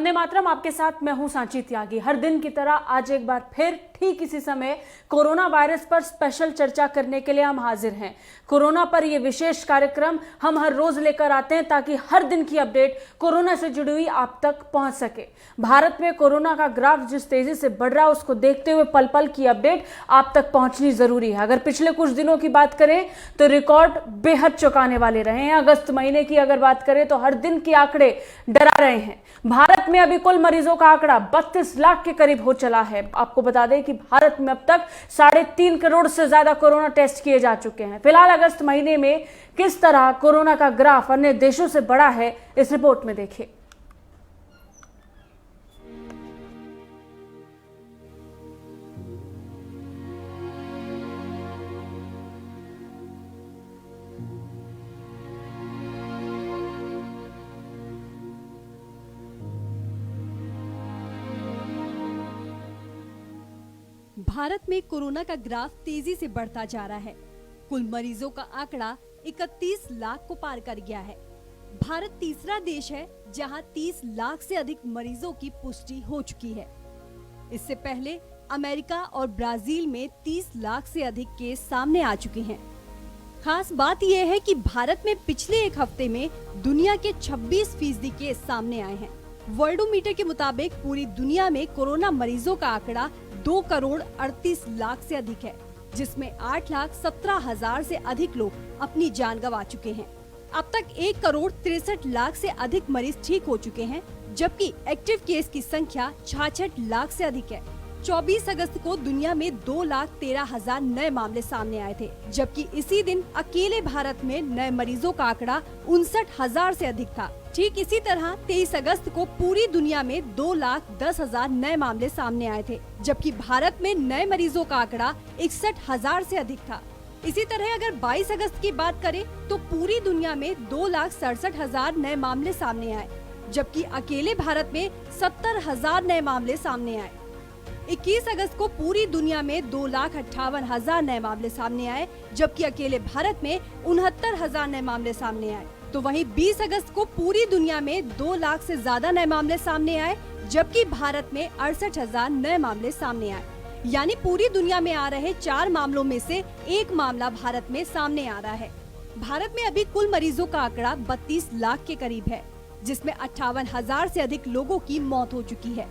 वंदे मातरम। आपके साथ मैं हूं सांची त्यागी। हर दिन की तरह आज एक बार फिर ठीक इसी समय कोरोना वायरस पर स्पेशल चर्चा करने के लिए हम हाजिर हैं। कोरोना पर यह विशेष कार्यक्रम हम हर रोज लेकर आते हैं ताकि हर दिन की अपडेट कोरोना से जुड़ी हुई आप तक पहुंच सके। भारत में कोरोना का ग्राफ जिस तेजी से बढ़ रहा है उसको देखते हुए पल पल की अपडेट आप तक पहुंचनी जरूरी है। अगर पिछले कुछ दिनों की बात करें तो रिकॉर्ड बेहद चौंकाने वाले रहे हैं। अगस्त महीने की अगर बात करें तो हर दिन के आंकड़े डरा रहे हैं। भारत में अभी कुल मरीजों का आंकड़ा 32 लाख के करीब हो चला है। आपको बता दें कि भारत में अब तक 3.5 करोड़ से ज्यादा कोरोना टेस्ट किए जा चुके हैं। फिलहाल अगस्त महीने में किस तरह कोरोना का ग्राफ अन्य देशों से बढ़ा है, इस रिपोर्ट में देखिए। भारत में कोरोना का ग्राफ तेजी से बढ़ता जा रहा है। कुल मरीजों का आंकड़ा 31 लाख को पार कर गया है। भारत तीसरा देश है जहां 30 लाख से अधिक मरीजों की पुष्टि हो चुकी है। इससे पहले अमेरिका और ब्राजील में 30 लाख से अधिक केस सामने आ चुके हैं। खास बात यह है कि भारत में पिछले एक हफ्ते में दुनिया के 26% केस सामने आए हैं। वर्ल्डोमीटर के मुताबिक पूरी दुनिया में कोरोना मरीजों का आंकड़ा 2 करोड़ 38 लाख से अधिक है, जिसमें 8,17,000 से अधिक लोग अपनी जान गंवा चुके हैं। अब तक 1 करोड़ 63 लाख से अधिक मरीज ठीक हो चुके हैं, जबकि एक्टिव केस की संख्या 66 लाख से अधिक है। 24 अगस्त को दुनिया में 2,13,000 नए मामले सामने आए थे, जबकि इसी दिन अकेले भारत में नए मरीजों का आंकड़ा 59,000 से अधिक था। ठीक इसी तरह 23 अगस्त को पूरी दुनिया में 2,10,000 नए मामले सामने आए थे, जबकि भारत में नए मरीजों का आंकड़ा 61,000 से अधिक था। इसी तरह अगर 22 अगस्त की बात करें तो पूरी दुनिया में 2,67,000 नए मामले सामने आए, जबकि अकेले भारत में 70,000 नए मामले सामने आए। 21 अगस्त को पूरी दुनिया में 2,58,000 नए मामले सामने आए, जबकि अकेले भारत में 69,000 नए मामले सामने आए। तो वहीं 20 अगस्त को पूरी दुनिया में 2 लाख से ज्यादा नए मामले सामने आए, जबकि भारत में 68,000 नए मामले सामने आए। यानी पूरी दुनिया में आ रहे 4 मामलों में से 1 मामला भारत में सामने आ रहा है। भारत में अभी कुल मरीजों का आंकड़ा 32 लाख के करीब है, जिसमें 58,000 से अधिक लोगों की मौत हो चुकी है,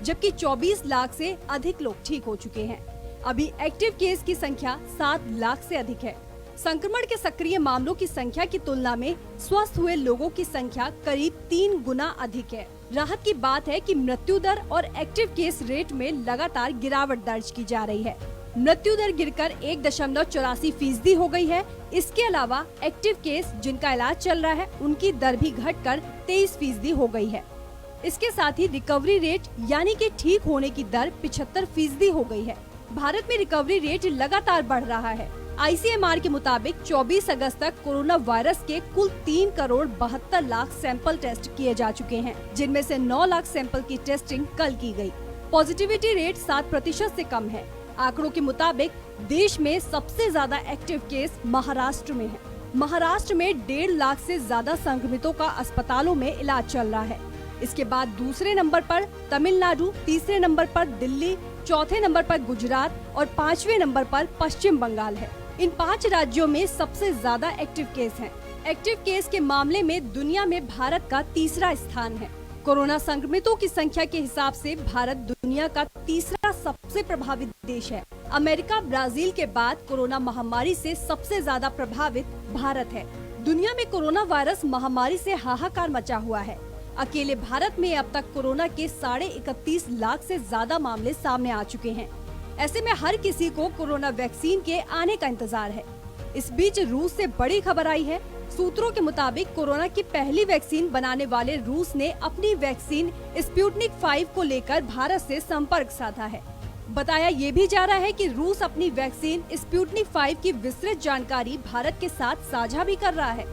जबकि 24 लाख से अधिक लोग ठीक हो चुके हैं। अभी एक्टिव केस की संख्या 7 लाख से अधिक है। संक्रमण के सक्रिय मामलों की संख्या की तुलना में स्वस्थ हुए लोगों की संख्या करीब 3 गुना अधिक है। राहत की बात है कि मृत्यु दर और एक्टिव केस रेट में लगातार गिरावट दर्ज की जा रही है। मृत्यु दर गिरकर 1.84% हो गई है। इसके अलावा एक्टिव केस जिनका इलाज चल रहा है उनकी दर भी घटकर 23% हो गई है। इसके साथ ही रिकवरी रेट यानी कि ठीक होने की दर 75% हो गई है। भारत में रिकवरी रेट लगातार बढ़ रहा है। ICMR के मुताबिक 24 अगस्त तक कोरोना वायरस के कुल 3 करोड़ 72 लाख सैंपल टेस्ट किए जा चुके हैं, जिनमें से 9 लाख सैंपल की टेस्टिंग कल की गई। पॉजिटिविटी रेट 7% से कम है। आंकड़ों के मुताबिक देश में सबसे ज्यादा एक्टिव केस महाराष्ट्र में है। महाराष्ट्र में 1.5 लाख से ज्यादा संक्रमितों का अस्पतालों में इलाज चल रहा है। इसके बाद दूसरे नंबर पर तमिलनाडु, तीसरे नंबर पर दिल्ली, चौथे नंबर पर गुजरात और 5वें नंबर पर पश्चिम बंगाल है। इन 5 राज्यों में सबसे ज्यादा एक्टिव केस हैं। एक्टिव केस के मामले में दुनिया में भारत का तीसरा स्थान है। कोरोना संक्रमितों की संख्या के हिसाब से भारत दुनिया का तीसरा सबसे प्रभावित देश है। अमेरिका, ब्राजील के बाद कोरोना महामारी से सबसे ज्यादा प्रभावित भारत है। दुनिया में कोरोना वायरस महामारी से हाहाकार मचा हुआ है। अकेले भारत में अब तक कोरोना के 31.5 लाख से ज्यादा मामले सामने आ चुके हैं। ऐसे में हर किसी को कोरोना वैक्सीन के आने का इंतजार है। इस बीच रूस से बड़ी खबर आई है। सूत्रों के मुताबिक कोरोना की पहली वैक्सीन बनाने वाले रूस ने अपनी वैक्सीन स्पुतनिक 5 को लेकर भारत से संपर्क साधा है। बताया ये भी जा रहा है कि रूस अपनी वैक्सीन स्पुतनिक 5 की विस्तृत जानकारी भारत के साथ साझा भी कर रहा है।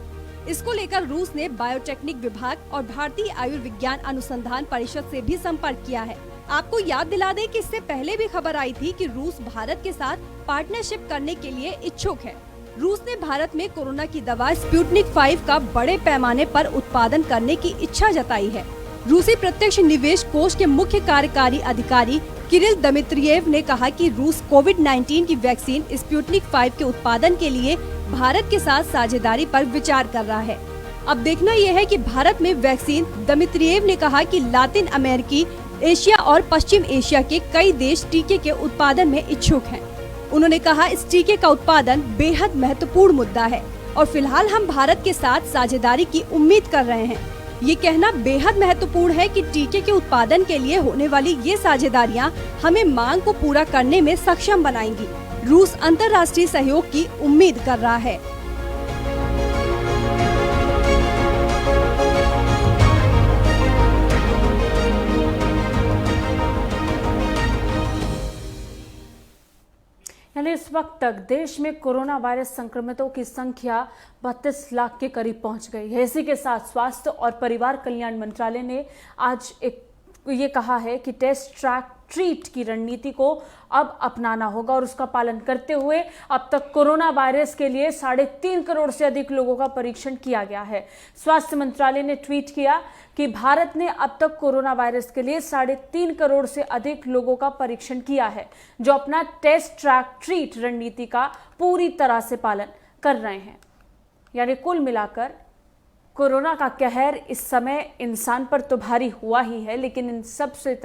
इसको लेकर रूस ने बायोटेक्निक विभाग और भारतीय आयुर्विज्ञान अनुसंधान परिषद से भी संपर्क किया है। आपको याद दिला दें कि इससे पहले भी खबर आई थी कि रूस भारत के साथ पार्टनरशिप करने के लिए इच्छुक है। रूस ने भारत में कोरोना की दवा स्पुतनिक 5 का बड़े पैमाने पर उत्पादन करने की इच्छा जताई है। रूसी प्रत्यक्ष निवेश कोष के मुख्य कार्यकारी अधिकारी किरिल दमित्रिएव ने कहा कि रूस कोविड-19 की वैक्सीन स्पुतनिक 5 के उत्पादन के लिए भारत के साथ साझेदारी पर विचार कर रहा है। अब देखना यह है कि भारत में वैक्सीन। दमित्रिएव ने कहा कि लातिन अमेरिकी, एशिया और पश्चिम एशिया के कई देश टीके के उत्पादन में इच्छुक हैं। उन्होंने कहा, इस टीके का उत्पादन बेहद महत्वपूर्ण मुद्दा है और फिलहाल हम भारत के साथ साझेदारी की उम्मीद कर रहे हैं। ये कहना बेहद महत्वपूर्ण है कि टीके के उत्पादन के लिए होने वाली ये साझेदारियां हमें मांग को पूरा करने में सक्षम बनाएंगी। रूस अंतर्राष्ट्रीय सहयोग की उम्मीद कर रहा है। यानी इस वक्त तक देश में कोरोना वायरस संक्रमितों की संख्या 32 लाख के करीब पहुंच गई है। इसी के साथ स्वास्थ्य और परिवार कल्याण मंत्रालय ने आज ये कहा है कि टेस्ट, ट्रैक, ट्रीट की रणनीति को अब अपनाना होगा और उसका पालन करते हुए अब तक कोरोना वायरस के लिए 3.5 करोड़ से अधिक लोगों का परीक्षण किया गया है। स्वास्थ्य मंत्रालय ने ट्वीट किया कि भारत ने अब तक कोरोना वायरस के लिए 3.5 करोड़ से अधिक लोगों का परीक्षण किया है, जो अपना टेस्ट, ट्रैक, ट्रीट रणनीति का पूरी तरह से पालन कर रहे हैं। यानी कुल मिलाकर कोरोना का कहर इस समय इंसान पर तो भारी हुआ ही है, लेकिन इन सब से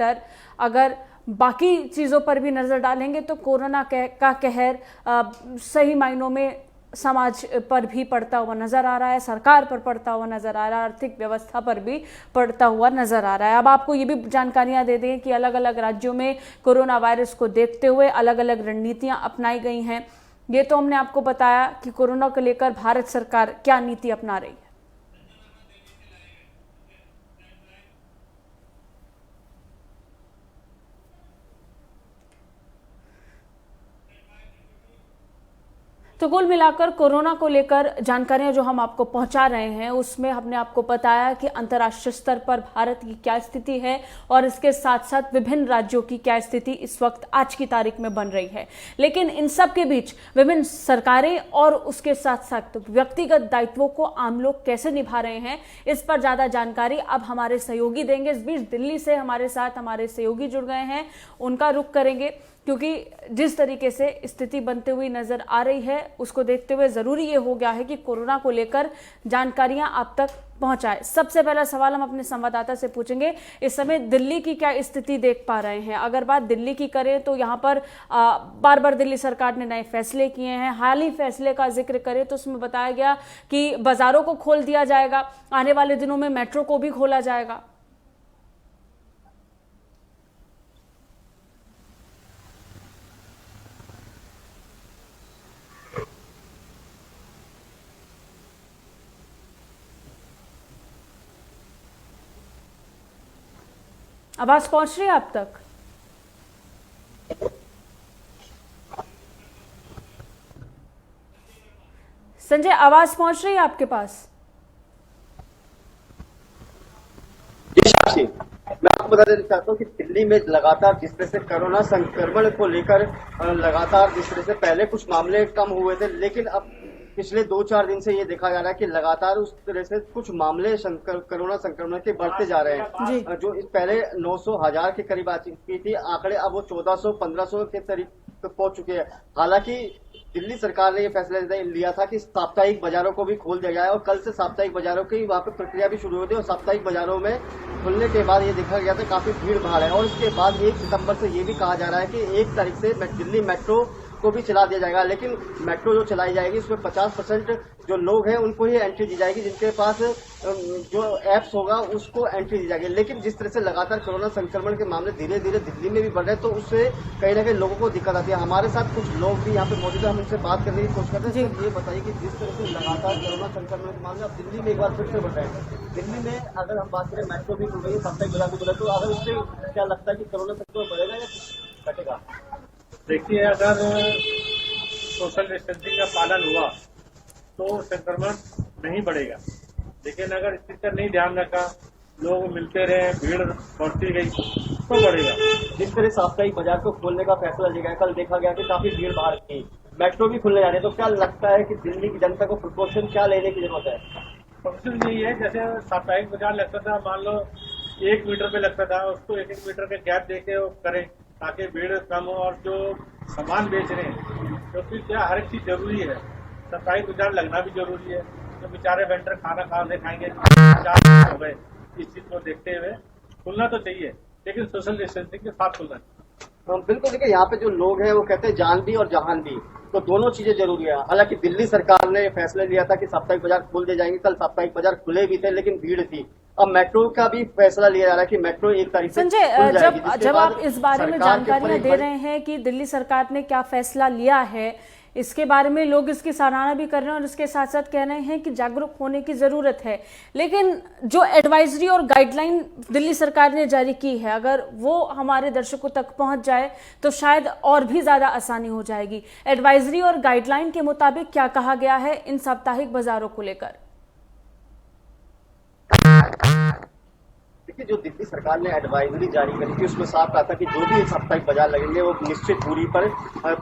अगर बाकी चीज़ों पर भी नज़र डालेंगे तो कोरोना का कहर सही मायनों में समाज पर भी पड़ता हुआ नज़र आ रहा है, सरकार पर पड़ता हुआ नज़र आ रहा है, आर्थिक व्यवस्था पर भी पड़ता हुआ नज़र आ रहा है। अब आपको ये भी जानकारियां दे दें कि अलग अलग राज्यों में कोरोना वायरस को देखते हुए अलग अलग रणनीतियां अपनाई गई हैं। ये तो हमने आपको बताया कि कोरोना को लेकर भारत सरकार क्या नीति अपना रही है। तो कुल मिलाकर कोरोना को लेकर जानकारियां जो हम आपको पहुंचा रहे हैं, उसमें हमने आपको बताया कि अंतर्राष्ट्रीय स्तर पर भारत की क्या स्थिति है और इसके साथ साथ विभिन्न राज्यों की क्या स्थिति इस वक्त आज की तारीख में बन रही है। लेकिन इन सब के बीच विभिन्न सरकारें और उसके साथ साथ व्यक्तिगत दायित्वों को आम लोग कैसे निभा रहे हैं, इस पर ज्यादा जानकारी अब हमारे सहयोगी देंगे। इस बीच दिल्ली से हमारे साथ हमारे सहयोगी जुड़ गए हैं, उनका रुख करेंगे, क्योंकि जिस तरीके से स्थिति बनते हुई नजर आ रही है उसको देखते हुए जरूरी ये हो गया है कि कोरोना को लेकर जानकारियां आप तक पहुंचाए। सबसे पहला सवाल हम अपने संवाददाता से पूछेंगे, इस समय दिल्ली की क्या स्थिति देख पा रहे हैं? अगर बात दिल्ली की करें तो यहाँ पर बार बार दिल्ली सरकार ने नए फैसले किए हैं। हाल ही फैसले का जिक्र करें तो उसमें बताया गया कि बाजारों को खोल दिया जाएगा, आने वाले दिनों में मेट्रो को भी खोला जाएगा। आवाज पहुंच रही है आप तक? संजय, आवाज पहुंच रही है आपके पास? मैं आपको बता देना चाहता हूँ कि दिल्ली में लगातार जिस तरह से कोरोना संक्रमण को लेकर लगातार जिस तरह से पहले कुछ मामले कम हुए थे, लेकिन अब पिछले 2-4 दिन से ये देखा जा रहा है कि लगातार उस तरह से कुछ मामले कोरोना संक्रमण के बढ़ते जा रहे हैं। जो इस पहले 900,000 के करीब आ चुकी थी आंकड़े, अब वो 1400-1500 के करीब पहुंच चुके हैं। हालांकि दिल्ली सरकार ने ये फैसला लिया था कि साप्ताहिक बाजारों को भी खोल दिया जाए और कल से साप्ताहिक बाजारों की वहां पर प्रक्रिया भी शुरू होती है और साप्ताहिक बाजारों में खुलने के बाद ये देखा गया था काफी भीड़ भाड़ है। और उसके बाद 1 सितंबर से ये भी कहा जा रहा है कि 1 तारीख से दिल्ली मेट्रो को भी चला दिया जाएगा, लेकिन मेट्रो जो चलाई जाएगी उसमें 50% जो लोग हैं उनको ही एंट्री दी जाएगी, जिनके पास जो एप्स होगा उसको एंट्री दी जाएगी। लेकिन जिस तरह से लगातार कोरोना संक्रमण के मामले धीरे धीरे दिल्ली में भी बढ़ रहे हैं तो उससे कहीं ना कहीं लोगों को दिक्कत आती है। हमारे साथ कुछ लोग भी यहाँ पे मौजूद है, हम उनसे बात करने की कोशिश करते हैं। तो ये बताइए कि जिस तरह से लगातार कोरोना संक्रमण के मामले अब दिल्ली में एक बार फिर से बढ़ रहे हैं, दिल्ली में अगर हम बात करें मेट्रो भी खुल गई है, साप्ताहिक बाजार भी खुला, तो अगर उससे क्या लगता है कि कोरोना संक्रमण बढ़ेगा या घटेगा? देखिए, अगर सोशल डिस्टेंसिंग का पालन हुआ तो संक्रमण नहीं बढ़ेगा, लेकिन अगर इस चीज का नहीं ध्यान रखा, लोग मिलते रहे, भीड़ बढ़ती गई तो बढ़ेगा। जिस तरह साप्ताहिक बाजार को खोलने का फैसला लिया गया, कल देखा गया कि काफी भीड़ भाड़ थी, मेट्रो भी खुलने जा रहे हैं, तो क्या लगता है कि दिल्ली की जनता को प्रिकॉशन क्या लेने की जरूरत है? प्रिकॉशन यही है, जैसे साप्ताहिक बाजार लगता था, मान लो 1 मीटर पे लगता था, उसको 1-1 मीटर का गैप देके वो करें ताकि भीड़ कम हो। और जो सामान बेच रहे हैं, क्योंकि क्या हर एक चीज जरूरी है, साप्ताहिक बाजार लगना भी जरूरी है। तो बेचारे वेंडर खाना कहाँ से खाएंगे, 4 हो गए। इस चीज को देखते हुए खुलना तो चाहिए, लेकिन सोशल डिस्टेंसिंग के साथ खुलना चाहिए। बिल्कुल, देखिए यहाँ पे जो लोग हैं वो कहते हैं जान भी और जहान भी, तो दोनों चीजें जरूरी है। हालांकि दिल्ली सरकार ने फैसला लिया था कि साप्ताहिक बाजार खोल दिए जाएंगे, कल साप्ताहिक बाजार खुले भी थे लेकिन भीड़ थी। अब मेट्रो का भी फैसला लिया जा रहा है कि मेट्रो 1 तारीख से संजय, खुल जाएगी। जब आप इस बारे में जानकारियां दे रहे हैं कि दिल्ली सरकार ने क्या फैसला लिया है, इसके बारे में लोग इसकी सराहना भी कर रहे हैं और इसके साथ साथ कह रहे हैं कि जागरूक होने की जरूरत है, लेकिन जो एडवाइजरी और गाइडलाइन दिल्ली सरकार ने जारी की है, अगर वो हमारे दर्शकों तक पहुंच जाए तो शायद और भी ज्यादा आसानी हो जाएगी। एडवाइजरी और गाइडलाइन के मुताबिक क्या कहा गया है इन साप्ताहिक बाजारों को लेकर? देखिए, जो दिल्ली सरकार ने एडवाइजरी जारी करी थी उसमें साफ कहा था कि जो भी साप्ताहिक बाजार लगेंगे वो निश्चित दूरी पर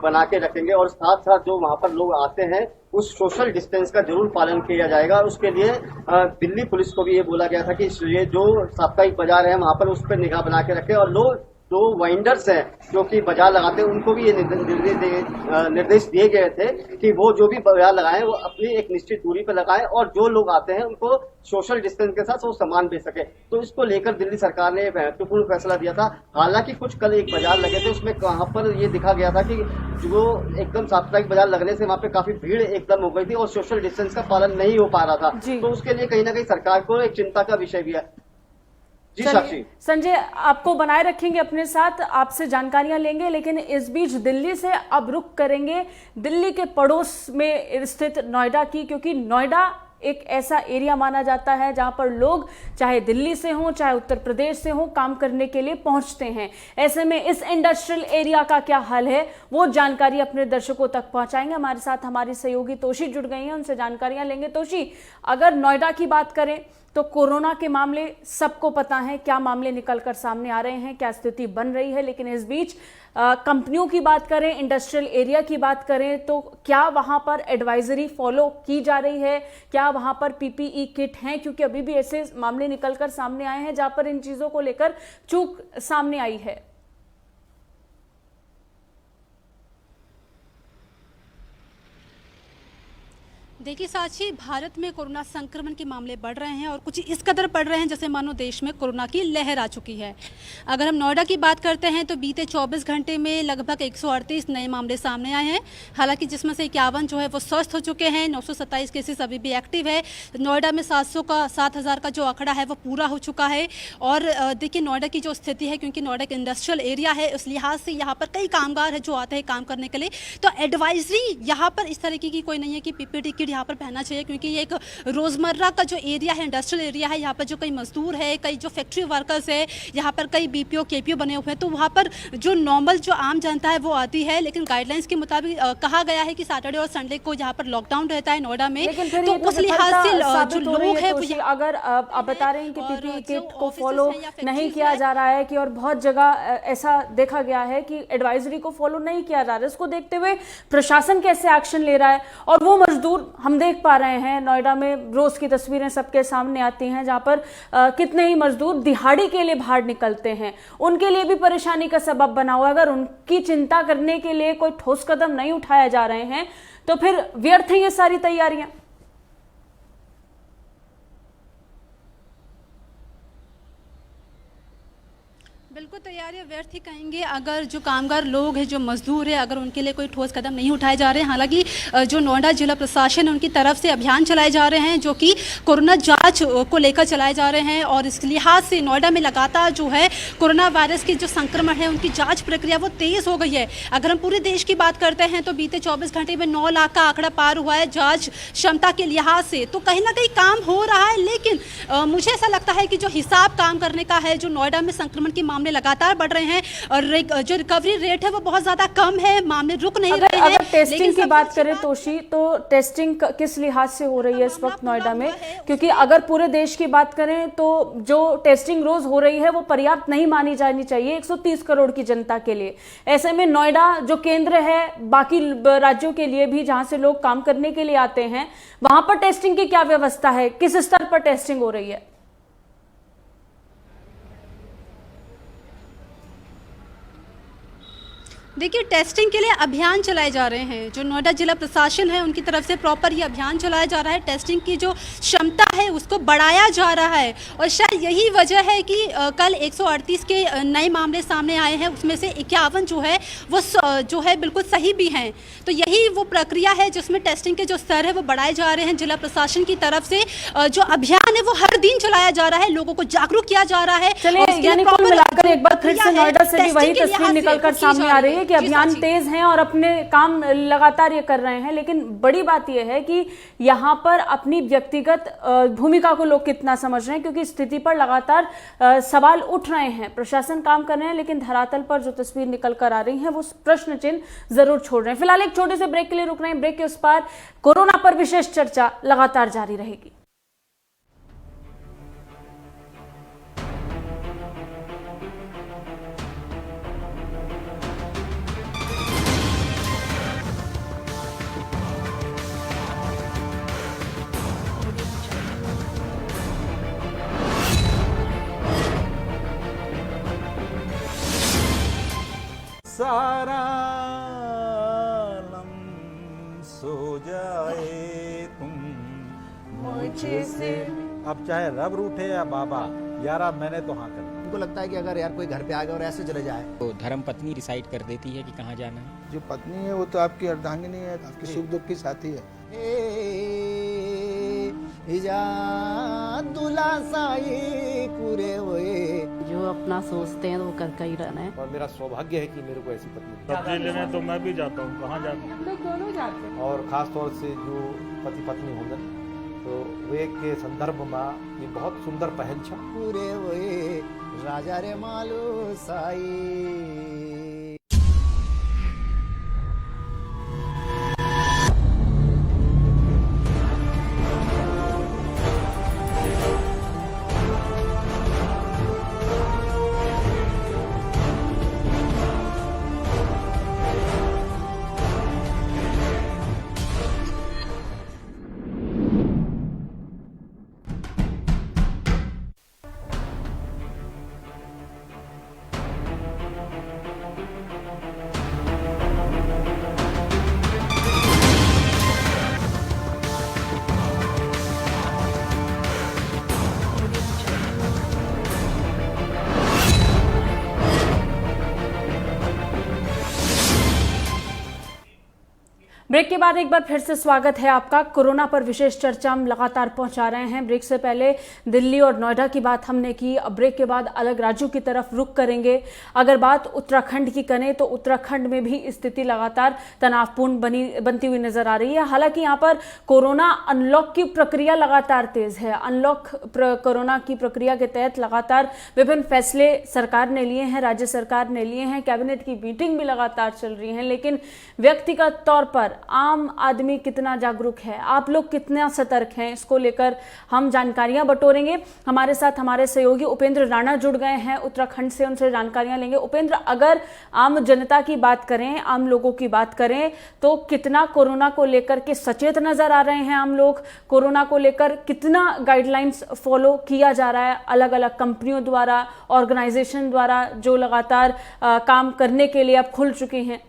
बना के रखेंगे और साथ साथ जो वहां पर लोग आते हैं उस सोशल डिस्टेंस का जरूर पालन किया जाएगा। उसके लिए दिल्ली पुलिस को भी ये बोला गया था कि ये जो साप्ताहिक बाजार है वहां पर उस पर निगाह बना के रखे, और लोग जो वाइंडर्स हैं जो कि बाजार लगाते हैं उनको भी ये निर्देश दिए गए थे कि वो जो भी बाजार लगाएं वो अपनी एक निश्चित दूरी पर लगाएं और जो लोग आते हैं उनको सोशल डिस्टेंस के साथ वो सामान बेच सके। तो इसको लेकर दिल्ली सरकार ने महत्वपूर्ण फैसला दिया था। हालांकि कुछ कल एक बाजार लगे थे, उसमें वहां पर ये दिखा गया था कि जो एकदम साप्ताहिक बाजार लगने से वहां पे काफी भीड़ एकदम हो गई थी और सोशल डिस्टेंस का पालन नहीं हो पा रहा था। तो उसके लिए कहीं ना कहीं सरकार को एक चिंता का विषय भी है। जी साक्षी। संजय, आपको बनाए रखेंगे अपने साथ, आपसे जानकारियां लेंगे, लेकिन इस बीच दिल्ली से अब रुख करेंगे दिल्ली के पड़ोस में स्थित नोएडा की, क्योंकि नोएडा एक ऐसा एरिया माना जाता है जहां पर लोग चाहे दिल्ली से हों चाहे उत्तर प्रदेश से हों काम करने के लिए पहुंचते हैं। ऐसे में इस इंडस्ट्रियल एरिया का क्या हाल है वो जानकारी अपने दर्शकों तक पहुंचाएंगे। हमारे साथ हमारी सहयोगी तोशी जुड़ गई हैं, उनसे जानकारियां लेंगे। तोशी, अगर नोएडा की बात करें तो कोरोना के मामले सबको पता है, क्या मामले निकलकर सामने आ रहे हैं, क्या स्थिति बन रही है, लेकिन इस बीच कंपनियों की बात करें, इंडस्ट्रियल एरिया की बात करें तो क्या वहां पर एडवाइजरी फॉलो की जा रही है, क्या वहां पर पीपीई किट हैं? क्योंकि अभी भी ऐसे मामले निकलकर सामने आए हैं जहां पर इन चीजों को लेकर चूक सामने आई है। देखिए साक्षी, भारत में कोरोना संक्रमण के मामले बढ़ रहे हैं और कुछ इस कदर बढ़ रहे हैं जैसे मानो देश में कोरोना की लहर आ चुकी है। अगर हम नोएडा की बात करते हैं तो बीते 24 घंटे में लगभग 138 नए मामले सामने आए हैं, हालांकि जिसमें से 51 जो है वो स्वस्थ हो चुके हैं। 927 केसेस अभी भी एक्टिव है। नोएडा में 7,000 का जो आंकड़ा है वो पूरा हो चुका है। और देखिए नोएडा की जो स्थिति है, क्योंकि नोएडा एक इंडस्ट्रियल एरिया है, उस लिहाज से यहाँ पर कई कामगार है जो आते हैं काम करने के लिए, तो एडवाइजरी यहाँ पर इस तरीके की कोई नहीं है कि पीपीई किट यहाँ पर पहनना चाहिए, क्योंकि ये एक रोजमर्रा का जो एरिया है, इंडस्ट्रियल एरिया है, यहाँ पर जो कई मजदूर है, कई जो फैक्ट्री वर्कर्स है, यहाँ पर कई बीपीओ केपीओ बने हुए हैं, तो वहाँ पर जो नॉर्मल जो आम जनता है वो आती है। लेकिन गाइडलाइंस के मुताबिक कहा गया है कि सैटरडे और संडे को यहाँ पर लॉकडाउन रहता है नोएडा में, तो उस लिहाज से जो लोग है वो अगर आप बता रहे हैं कि पीपीई किट को फॉलो नहीं किया जा रहा है कि और बहुत जगह ऐसा देखा गया है कि एडवाइजरी को फॉलो नहीं किया जा रहा है, इसको देखते हुए प्रशासन कैसे एक्शन ले रहा है? और वो मजदूर हम देख पा रहे हैं नोएडा में, रोज की तस्वीरें सबके सामने आती हैं जहां पर कितने ही मजदूर दिहाड़ी के लिए बाहर निकलते हैं, उनके लिए भी परेशानी का सबब बना हुआ है। अगर उनकी चिंता करने के लिए कोई ठोस कदम नहीं उठाया जा रहे हैं तो फिर व्यर्थ है ये सारी तैयारियां। बिल्कुल तैयारियां व्यर्थ ही कहेंगे अगर जो कामगार लोग हैं, जो मजदूर है, अगर उनके लिए कोई ठोस कदम नहीं उठाए जा रहे हैं। हालांकि जो नोएडा जिला प्रशासन है उनकी तरफ से अभियान चलाए जा रहे हैं जो कि कोरोना जांच को लेकर चलाए जा रहे हैं, और इस लिहाज से नोएडा में लगातार जो है कोरोना वायरस के जो संक्रमण है उनकी जाँच प्रक्रिया वो तेज़ हो गई है। अगर हम पूरे देश की बात करते हैं तो बीते 24 घंटे में 9 लाख का आंकड़ा पार हुआ है जाँच क्षमता के लिहाज से, तो कहीं ना कहीं काम हो रहा है। लेकिन मुझे ऐसा लगता है कि जो हिसाब काम करने का है, जो नोएडा में संक्रमण के मामले लगातार बढ़ रहे हैं और जो रिकवरी रेट है वो बहुत ज्यादा कम है, मामले रुक नहीं रहे हैं। अगर टेस्टिंग की बात करें तोशी, तो टेस्टिंग किस लिहाज से हो रही है इस वक्त नोएडा में? क्योंकि अगर पूरे देश की बात करें तो जो टेस्टिंग रोज हो रही है वो पर्याप्त नहीं मानी जानी चाहिए 130 करोड़ की जनता के लिए। ऐसे में नोएडा जो केंद्र है बाकी राज्यों के लिए भी, जहां से लोग काम करने के लिए आते हैं, वहां पर टेस्टिंग की क्या व्यवस्था है, किस स्तर पर टेस्टिंग हो रही है? देखिए, टेस्टिंग के लिए अभियान चलाए जा रहे हैं। जो नोएडा जिला प्रशासन है उनकी तरफ से प्रॉपर ये अभियान चलाया जा रहा है। टेस्टिंग की जो क्षमता है उसको बढ़ाया जा रहा है और शायद यही वजह है कि कल 138 के नए मामले सामने आए हैं, उसमें से 51 जो है वो जो है बिल्कुल सही भी हैं। तो यही वो प्रक्रिया है जिसमें टेस्टिंग के जो स्तर है वो बढ़ाए जा रहे हैं। जिला प्रशासन की तरफ से जो अभियान है वो हर दिन चलाया जा रहा है, लोगों को जागरूक किया जा रहा है। चलिए, यानी कुल मिलाकर एक बार फिर से नोएडा से भी वही तस्वीर निकलकर सामने आ रही है कि अभियान तेज हैं और अपने काम लगातार ये कर रहे हैं। लेकिन बड़ी बात यह है कि यहाँ पर अपनी व्यक्तिगत भूमिका को लोग कितना समझ रहे हैं, क्योंकि स्थिति पर लगातार सवाल उठ रहे हैं। प्रशासन काम कर रहे हैं लेकिन धरातल पर जो तस्वीर निकल कर आ रही है वो प्रश्न चिन्ह जरूर छोड़ रहे हैं। फिलहाल एक छोटे से ब्रेक के लिए रुक रहे हैं। ब्रेक के उस पार कोरोना पर विशेष चर्चा लगातार जारी रहेगी। सारा आलम सो जाए तुम मुझे से। अब चाहे रब रूठे या बाबा, यार मैंने तो हाँ कर। उनको लगता है कि अगर यार कोई घर पे आ गया और ऐसे चले जाए तो धर्म पत्नी डिसाइड कर देती है कि कहाँ जाना है। जो पत्नी है वो तो आपकी अर्धांगिनी है, आपकी सुख दुख की साथी है। जो अपना सोचते हैं तो वो करके ही रहना है। और मेरा सौभाग्य है कि मेरे को ऐसी पत्नी। सब्जी लेने तो मैं भी जाता हूँ, कहाँ जाता हूँ। लोग दोनों जाते हैं। और खास तौर से जो पति पत्नी होंगे तो वे के संदर्भ में ये बहुत सुंदर पहल छा। पूरे वे राजा रे मालू साई। ब्रेक के बाद एक बार फिर से स्वागत है आपका। कोरोना पर विशेष चर्चा हम लगातार पहुंचा रहे हैं। ब्रेक से पहले दिल्ली और नोएडा की बात हमने की। अब ब्रेक के बाद अलग राज्यों की तरफ रुख करेंगे। अगर बात उत्तराखंड की करें तो उत्तराखंड में भी स्थिति लगातार तनावपूर्ण बनती हुई नजर आ रही है। हालांकि यहाँ पर कोरोना अनलॉक की प्रक्रिया लगातार तेज है। अनलॉक कोरोना की प्रक्रिया के तहत लगातार विभिन्न फैसले सरकार ने लिए हैं, राज्य सरकार ने लिए हैं, कैबिनेट की मीटिंग भी लगातार चल रही है। लेकिन व्यक्तिगत तौर पर आम आदमी कितना जागरूक है, आप लोग कितना सतर्क हैं, इसको लेकर हम जानकारियां बटोरेंगे। हमारे साथ हमारे सहयोगी उपेंद्र राणा जुड़ गए हैं उत्तराखंड से, उनसे जानकारियां लेंगे। उपेंद्र, अगर आम जनता की बात करें, आम लोगों की बात करें तो कितना कोरोना को लेकर के सचेत नजर आ रहे हैं आम लोग? कोरोना को लेकर कितना गाइडलाइंस फॉलो किया जा रहा है अलग अलग कंपनियों द्वारा, ऑर्गेनाइजेशन द्वारा जो लगातार काम करने के लिए अब खुल चुकी हैं?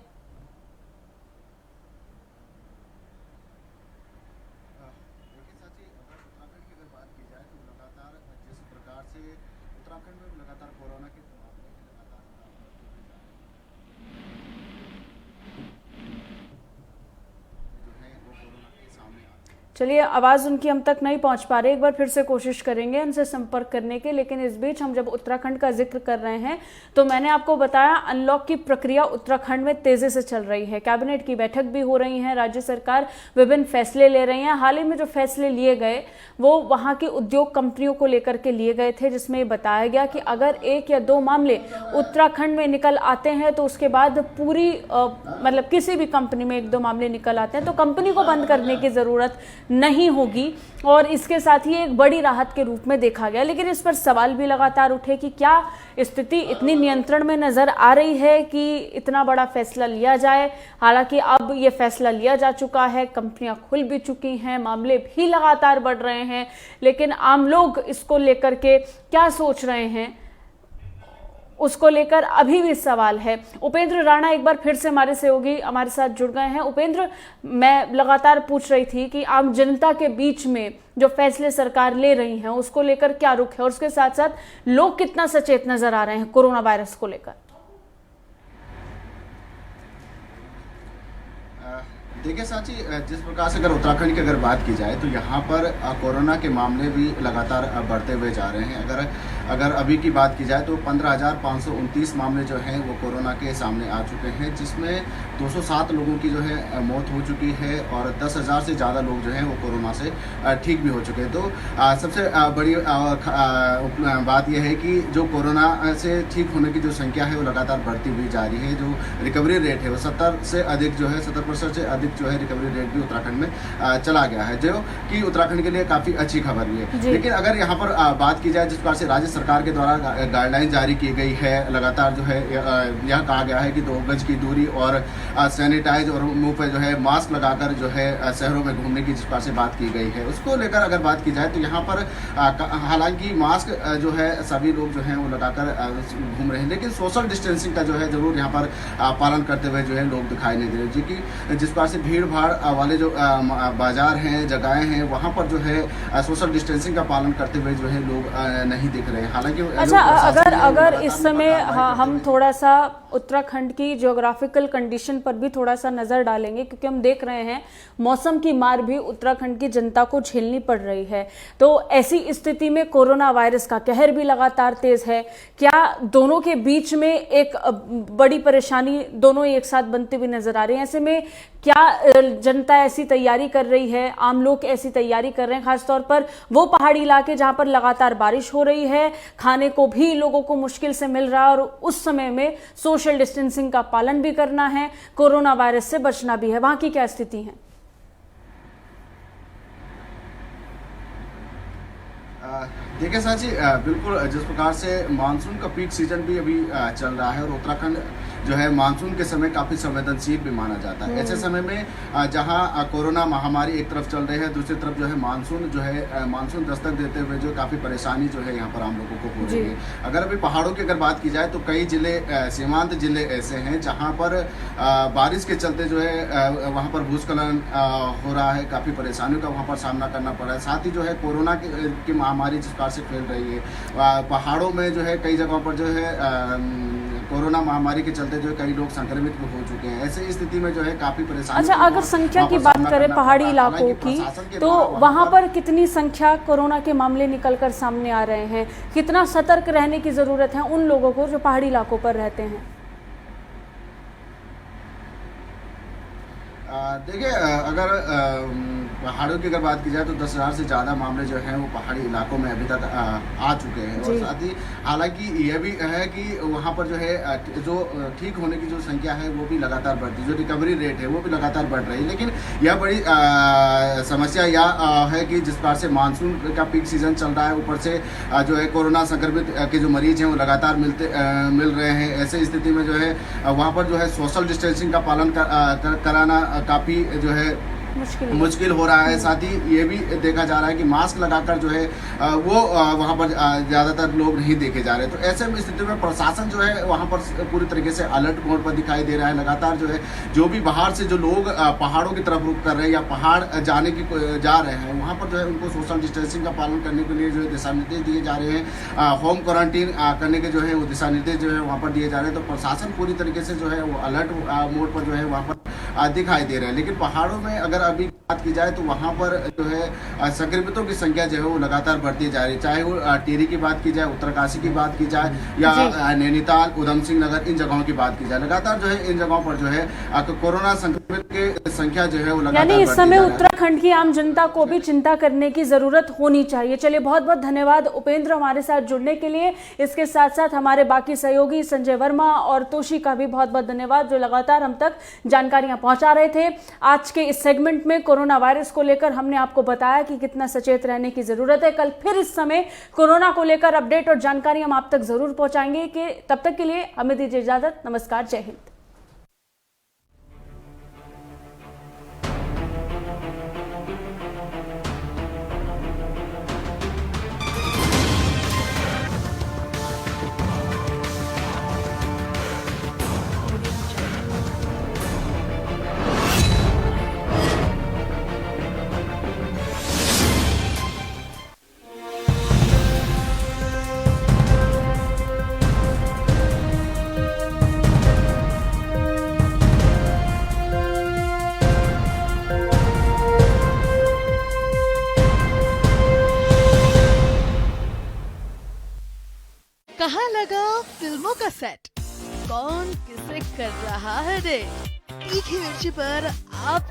चलिए, आवाज़ उनकी हम तक नहीं पहुंच पा रही, एक बार फिर से कोशिश करेंगे उनसे संपर्क करने की। लेकिन इस बीच हम जब उत्तराखंड का जिक्र कर रहे हैं तो मैंने आपको बताया अनलॉक की प्रक्रिया उत्तराखंड में तेजी से चल रही है। कैबिनेट की बैठक भी हो रही है, राज्य सरकार विभिन्न फैसले ले रही है। हाल ही में जो फैसले लिए गए वो वहाँ की उद्योग कंपनियों को लेकर के लिए गए थे, जिसमें बताया गया कि अगर 1 या 2 मामले उत्तराखंड में निकल आते हैं तो उसके बाद पूरी मतलब किसी भी कंपनी में 1-2 मामले निकल आते हैं तो कंपनी को बंद करने की जरूरत नहीं होगी, और इसके साथ ही एक बड़ी राहत के रूप में देखा गया। लेकिन इस पर सवाल भी लगातार उठे कि क्या स्थिति इतनी नियंत्रण में नजर आ रही है कि इतना बड़ा फैसला लिया जाए। हालांकि अब ये फैसला लिया जा चुका है, कंपनियां खुल भी चुकी हैं, मामले भी लगातार बढ़ रहे हैं, लेकिन आम लोग इसको लेकर के क्या सोच रहे हैं? उसको लेकर अभी भी सवाल है। उपेंद्र राणा एक बार फिर से हमारे सहयोगी हमारे साथ जुड़ गए हैं। उपेंद्र, मैं लगातार पूछ रही थी कि आम जनता के बीच में जो फैसले सरकार ले रही है उसको लेकर क्या रुख है और उसके साथ साथ लोग कितना सचेत नजर आ रहे हैं कोरोना वायरस को लेकर। देखिए साची, जिस प्रकार से अगर उत्तराखंड की अगर बात की जाए तो यहाँ पर कोरोना के मामले भी लगातार बढ़ते हुए जा रहे हैं। अगर अभी की बात की जाए तो 15,529 मामले जो हैं वो कोरोना के सामने आ चुके हैं, जिसमें 207 लोगों की जो है मौत हो चुकी है और 10,000 से ज़्यादा लोग जो हैं वो कोरोना से ठीक भी हो चुके हैं। तो सबसे बड़ी बात यह है कि जो कोरोना से ठीक होने की जो संख्या है वो लगातार बढ़ती हुई जा रही है। जो रिकवरी रेट है वो 70% से अधिक जो है रिकवरी रेट भी उत्तराखंड में चला गया है, जो कि उत्तराखंड के लिए काफ़ी अच्छी खबर भी है। लेकिन अगर यहाँ पर बात की जाए जिस प्रकार से राज्य सरकार के द्वारा गाइडलाइन जारी की गई है, लगातार जो है यह कहा गया है कि 2 गज की दूरी और सैनिटाइज और मुंह पे जो है मास्क लगाकर जो है शहरों में घूमने की जिस प्रकार से बात की गई है उसको लेकर अगर बात की जाए तो यहाँ पर हालांकि मास्क जो है सभी लोग जो है वो लगाकर घूम रहे हैं, लेकिन सोशल डिस्टेंसिंग का जो है जरूर यहाँ पर पालन करते हुए जो है लोग दिखाई नहीं दे रहे, जो कि जिस प्रकार से भीड़ भाड़ वाले जो बाजार हैं, जगहें हैं, वहाँ पर जो है सोशल डिस्टेंसिंग का पालन करते हुए जो है लोग नहीं दिख रहे हैं। हालांकि अच्छा, अगर इस समय हम थोड़ा सा उत्तराखंड की ज्योग्राफिकल कंडीशन पर भी थोड़ा सा नजर डालेंगे, क्योंकि हम देख रहे हैं मौसम की मार भी उत्तराखंड की जनता को झेलनी पड़ रही है। तो ऐसी स्थिति में कोरोना वायरस का कहर भी लगातार तेज है। क्या दोनों के बीच में एक बड़ी परेशानी दोनों एक साथ बनती हुई नजर आ रही है? ऐसे में क्या जनता ऐसी तैयारी कर रही है, आम लोग ऐसी तैयारी कर रहे हैं, खासतौर पर वो पहाड़ी इलाके जहां पर लगातार बारिश हो रही है, खाने को भी लोगों को मुश्किल से मिल रहा है और उस समय में सोशल डिस्टेंसिंग का पालन भी करना है, कोरोना वायरस से बचना भी है, वहां की क्या स्थिति है? देखिए साची, बिल्कुल जिस प्रकार से मानसून का पीक सीजन भी अभी चल रहा है और उत्तराखंड जो है मानसून के समय काफ़ी संवेदनशील भी माना जाता है। ऐसे समय में जहां कोरोना महामारी एक तरफ चल रही है, दूसरी तरफ जो है मानसून दस्तक देते हुए जो काफ़ी परेशानी जो है यहाँ पर आम लोगों को हो रही है। अगर अभी पहाड़ों की अगर बात की जाए तो कई जिले, सीमांत जिले ऐसे हैं जहाँ पर बारिश के चलते जो है वहाँ पर भूस्खलन हो रहा है, काफ़ी परेशानियों का वहाँ पर सामना करना पड़ रहा है। साथ ही जो है कोरोना की महामारी जिस प्रकार से फैल रही है, पहाड़ों में जो है कई जगहों पर जो है कोरोना महामारी के चलते जो कई लोग संक्रमित हो चुके हैं। ऐसे स्थिति में जो है काफी परेशानी। अच्छा, अगर संख्या की बात करें पहाड़ी इलाकों की, तो वहां पर कितनी संख्या कोरोना के मामले निकलकर सामने आ रहे हैं? कितना सतर्क रहने की जरूरत है उन लोगों को जो पहाड़ी इलाकों पर रहते हैं? देखिए, अगर पहाड़ों की अगर बात की जाए तो 10,000 से ज़्यादा मामले जो हैं वो पहाड़ी इलाकों में अभी तक आ चुके हैं। और साथ ही हालांकि यह भी है कि वहाँ पर जो है जो ठीक होने की जो संख्या है वो भी लगातार बढ़ती है, जो रिकवरी रेट है वो भी लगातार बढ़ रही है। लेकिन यह बड़ी समस्या यह है कि जिस प्रकार से मानसून का पीक सीजन चल रहा है, ऊपर से जो है कोरोना संक्रमित के जो मरीज हैं वो लगातार मिल रहे हैं। ऐसे स्थिति में जो है वहाँ पर जो है सोशल डिस्टेंसिंग का पालन कराना काफ़ी जो है मुश्किल हो रहा है। साथ ही ये भी देखा जा रहा है कि मास्क लगाकर जो है वो वहाँ पर ज़्यादातर लोग नहीं देखे जा रहे। तो ऐसे में स्थिति में प्रशासन जो है वहाँ पर पूरी तरीके से अलर्ट मोड पर दिखाई दे रहा है। लगातार जो है जो भी बाहर से जो लोग पहाड़ों की तरफ रुख कर रहे हैं या पहाड़ जाने की जा रहे हैं, वहाँ पर जो है उनको सोशल डिस्टेंसिंग का पालन करने के लिए जो है दिशा निर्देश दिए जा रहे हैं। होम क्वारंटीन करने के जो है वो दिशा निर्देश जो है वहाँ पर दिए जा रहे हैं। तो प्रशासन पूरी तरीके से जो है वो अलर्ट मोड पर जो है वहाँ पर दिखाई दे रहा है। लेकिन पहाड़ों में अगर अभी बात की जाए तो वहाँ पर जो है संक्रमितों की संख्या जो है वो लगातार बढ़ती जा रही है। चाहे वो टिहरी की बात की जाए, उत्तरकाशी की बात की जाए या नैनीताल, उधम सिंह नगर, इन जगहों की बात की जाए, लगातार जो है इन जगहों पर जो है कोरोना संक्रमित की संख्या जो है वो लगातार यानी इस समय उत्तराखंड की आम जनता को भी चिंता करने की जरूरत होनी चाहिए। चलिए, बहुत बहुत धन्यवाद उपेंद्र हमारे साथ जुड़ने के लिए। इसके साथ साथ हमारे बाकी सहयोगी संजय वर्मा और तोशी का भी बहुत बहुत धन्यवाद, जो लगातार हम तक जानकारियां पहुंचा रहे थे। आज के इस सेगमेंट में कोरोना वायरस को लेकर हमने आपको बताया कि कितना सचेत रहने की जरूरत है। कल फिर इस समय कोरोना को लेकर अपडेट और जानकारी हम आप तक जरूर पहुंचाएंगे। कि तब तक के लिए हमें दीजिए इजाजत। नमस्कार, जय हिंद। फिल्मों का सेट, कौन किसे कर रहा है डेट, तीखी मिर्ची पर आप